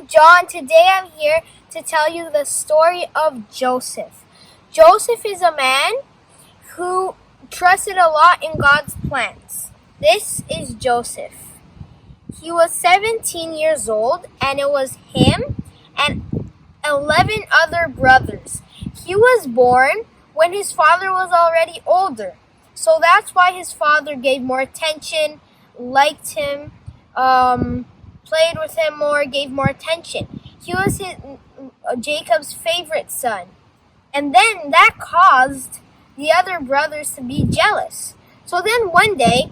I'm John. Today I'm here to tell you the story of Joseph. Joseph is a man who trusted a lot in God's plans. This is Joseph. He was 17 years old, and it was him and 11 other brothers. He was born when his father was already older. So that's why his father gave more attention, liked him, played with him more, gave more attention. He was Jacob's favorite son. And then that caused the other brothers to be jealous. So then one day,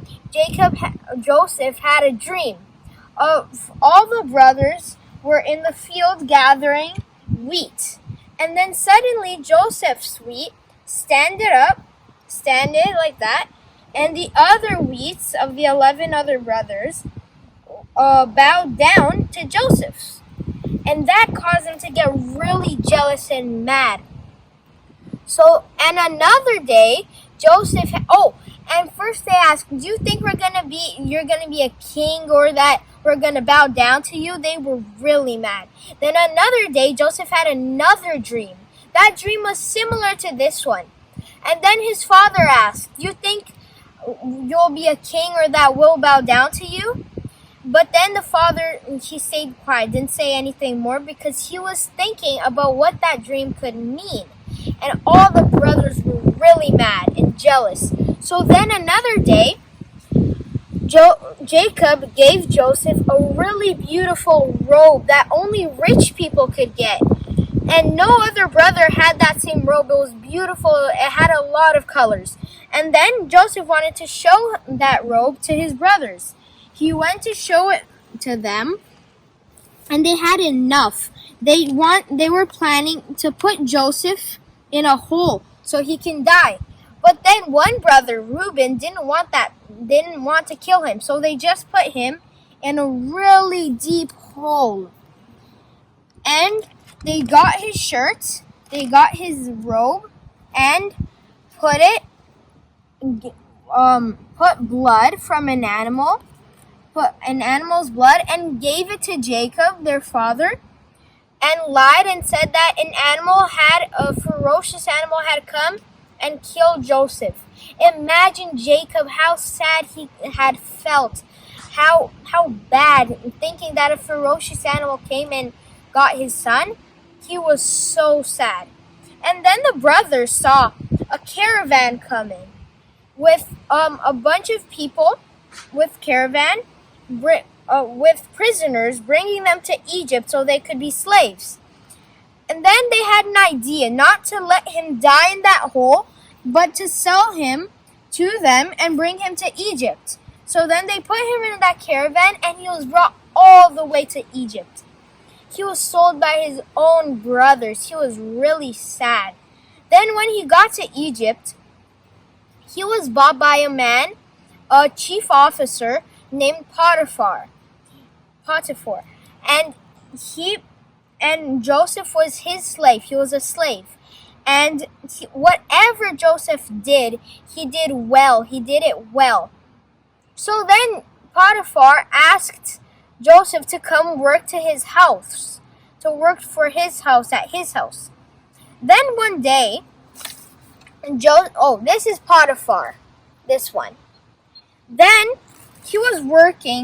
Joseph had a dream of all the brothers were in the field gathering wheat. And then suddenly Joseph's wheat standed like that, and the other wheats of the 11 other brothers bowed down to Joseph's. And that caused him to get really jealous and mad. So, and another day, and first they asked, do you think you're gonna be a king, or that we're gonna bow down to you? They were really mad. Then another day, Joseph had another dream. That dream was similar to this one. And then his father asked, do you think you'll be a king, or that we'll bow down to you? But then the father, he stayed quiet, didn't say anything more, because he was thinking about what that dream could mean. And all the brothers were really mad and jealous. So then another day, Jacob gave Joseph a really beautiful robe that only rich people could get. And no other brother had that same robe. It was beautiful. It had a lot of colors. And then Joseph wanted to show that robe to his brothers. He went to show it to them, and they had enough. They were planning to put Joseph in a hole so he can die. But then one brother, Ruben, didn't want to kill him. So they just put him in a really deep hole. And they got his shirt, they got his robe, and put blood from an animal's blood, and gave it to Jacob, their father, and lied and said that a ferocious animal had come and killed Joseph. Imagine Jacob, how sad he had felt, how bad, thinking that a ferocious animal came and got his son. He was so sad. And then the brothers saw a caravan coming with a bunch of people with prisoners, bringing them to Egypt so they could be slaves. And then they had an idea, not to let him die in that hole, but to sell him to them and bring him to Egypt. So then they put him in that caravan, and he was brought all the way to Egypt. He was sold by his own brothers. He was really sad. Then when he got to Egypt, he was bought by a man, a chief officer named Potiphar. And Joseph was his slave. He was a slave. And whatever Joseph did, he did well. He did it well. So then Potiphar asked Joseph to come work to his house, to work for his house at his house. Then one day, this is Potiphar, this one. Then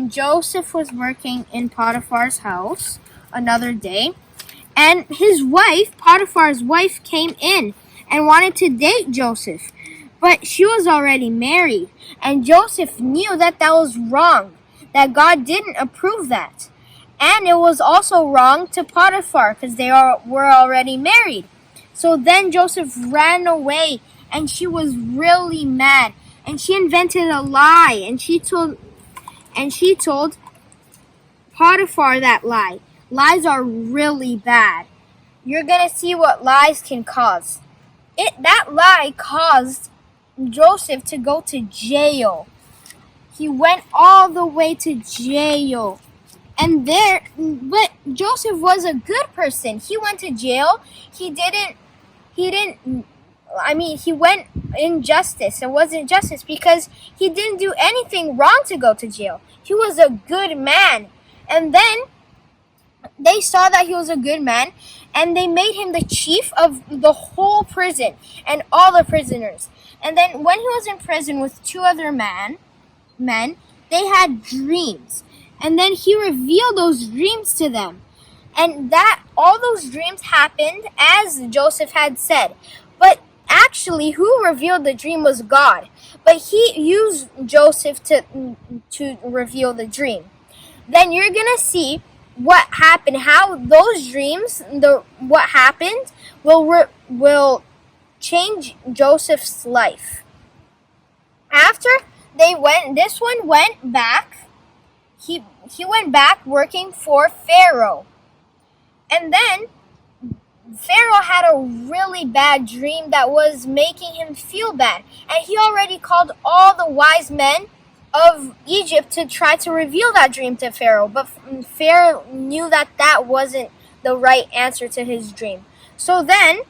Joseph was working in Potiphar's house another day, and his wife, Potiphar's wife, came in and wanted to date Joseph, but she was already married, and Joseph knew that was wrong, that God didn't approve that. And it was also wrong to Potiphar because they were already married. So then Joseph ran away, and she was really mad, and she invented a lie, and she told Potiphar that lie. Lies are really bad. You're going to see what lies can cause. That lie caused Joseph to go to jail. He went all the way to jail. But Joseph was a good person. He went to jail. He went in justice. It wasn't justice because he didn't do anything wrong to go to jail. He was a good man. And then they saw that he was a good man, and they made him the chief of the whole prison and all the prisoners. And then when he was in prison with two other men, they had dreams. And then he revealed those dreams to them. And that all those dreams happened as Joseph had said. But actually, who revealed the dream was God. But he used Joseph to reveal the dream. Then you're gonna see what happened, how those dreams, what happened will change Joseph's life. After this one went back. He went back working for Pharaoh. And then Pharaoh had a really bad dream that was making him feel bad. And he already called all the wise men of Egypt to try to reveal that dream to Pharaoh. But Pharaoh knew that that wasn't the right answer to his dream. So then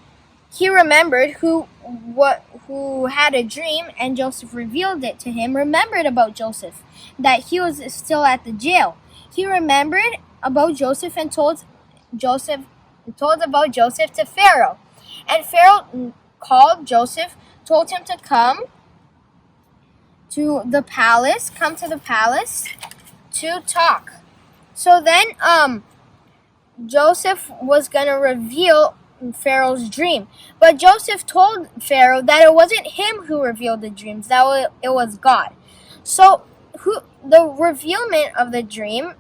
he remembered who had a dream, and Joseph revealed it to him, remembered about Joseph, that he was still at the jail. He remembered about Joseph and told about Joseph to Pharaoh. And Pharaoh called Joseph, told him to come to the palace to talk. So then Joseph was going to reveal Pharaoh's dream. But Joseph told Pharaoh that it wasn't him who revealed the dreams, that it was God. So the revealment of the dream,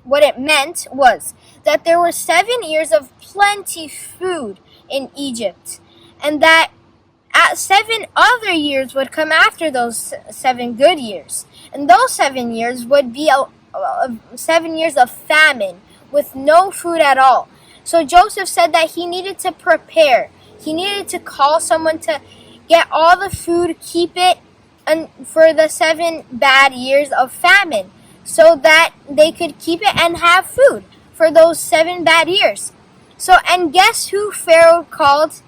what it meant was that there were 7 years of plenty food in Egypt, and that 7 other years would come after those 7 good years. And those 7 years would be 7 years of famine with no food at all. So Joseph said that he needed to prepare. He needed to call someone to get all the food, keep it for the 7 bad years of famine, so that they could keep it and have food for those 7 bad years. So, and guess who Pharaoh called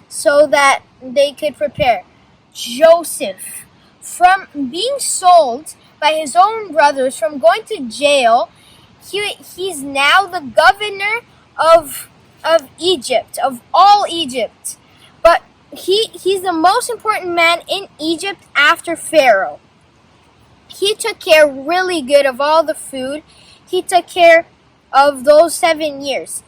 so that they could prepare? Joseph. From being sold by his own brothers, from going to jail, he's now the governor of Egypt, of all Egypt. But he's the most important man in Egypt after Pharaoh. He took care really good of all the food. He took care of those 7 years.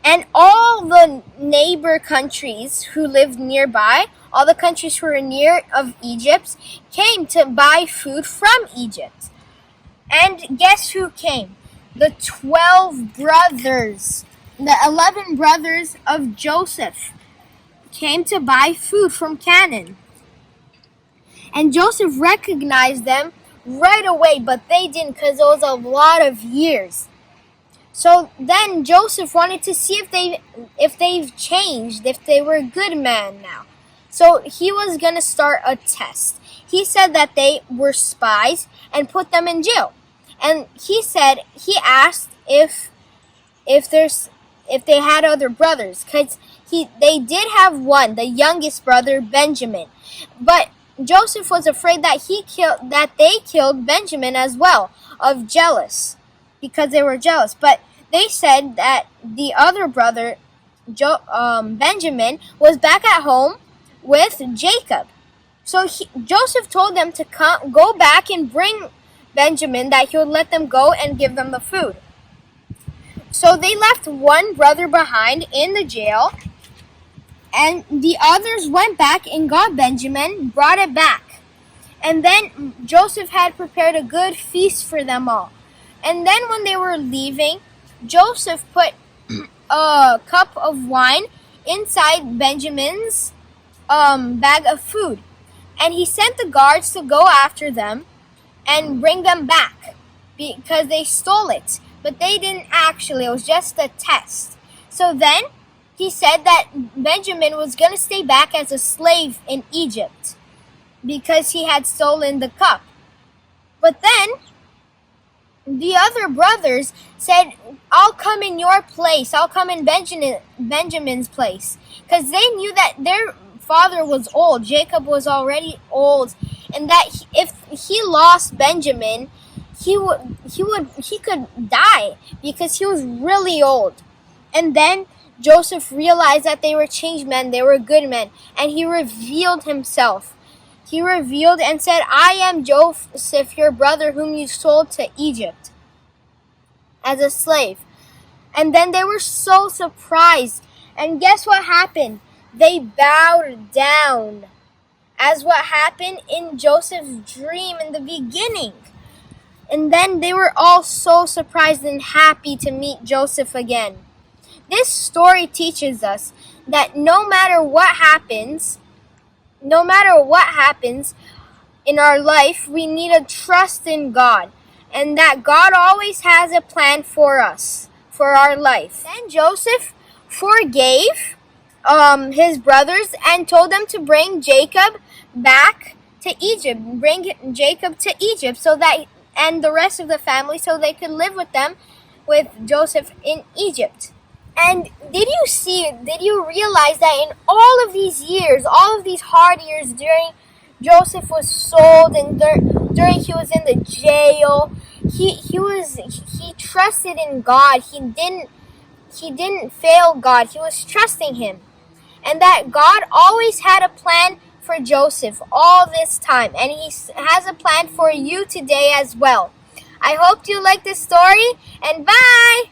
And all the neighbor countries who lived nearby, all the countries who were near of Egypt, came to buy food from Egypt. And guess who came? The 12 brothers, the 11 brothers of Joseph came to buy food from Canaan. And Joseph recognized them right away, but they didn't, because it was a lot of years. So then Joseph wanted to see if they've changed, if they were a good man now. So he was going to start a test. He said that they were spies and put them in jail. And he asked if they had other brothers, because they did have one, the youngest brother, Benjamin. But Joseph was afraid that they killed Benjamin as well, because they were jealous. But they said that the other brother, Benjamin, was back at home with Jacob. So Joseph told them to go back and bring Benjamin, that he would let them go and give them the food. So they left one brother behind in the jail, and the others went back and got Benjamin, brought it back. And then Joseph had prepared a good feast for them all. And then when they were leaving, Joseph put a cup of wine inside Benjamin's bag of food. And he sent the guards to go after them and bring them back, because they stole it. But they didn't actually. It was just a test. So then he said that Benjamin was going to stay back as a slave in Egypt because he had stolen the cup. But then the other brothers said, I'll come in your place. I'll come in Benjamin's place. Because they knew that their father was old. Jacob was already old. And that if he lost Benjamin, he could die because he was really old. And then Joseph realized that they were changed men, they were good men, and he revealed himself. He revealed and said, "I am Joseph, your brother, whom you sold to Egypt as a slave." And then they were so surprised. And guess what happened? They bowed down, as what happened in Joseph's dream in the beginning. And then they were all so surprised and happy to meet Joseph again. This story teaches us that no matter what happens in our life, we need to trust in God, and that God always has a plan for us, for our life. Then Joseph forgave his brothers and told them to bring Jacob back to Egypt, and the rest of the family, so they could live with them, with Joseph in Egypt. And did you realize that in all of these years, all of these hard years during Joseph was sold and during he was in the jail, he trusted in God. He didn't fail God. He was trusting him. And that God always had a plan for Joseph all this time, and he has a plan for you today as well. I hope you like this story, and bye!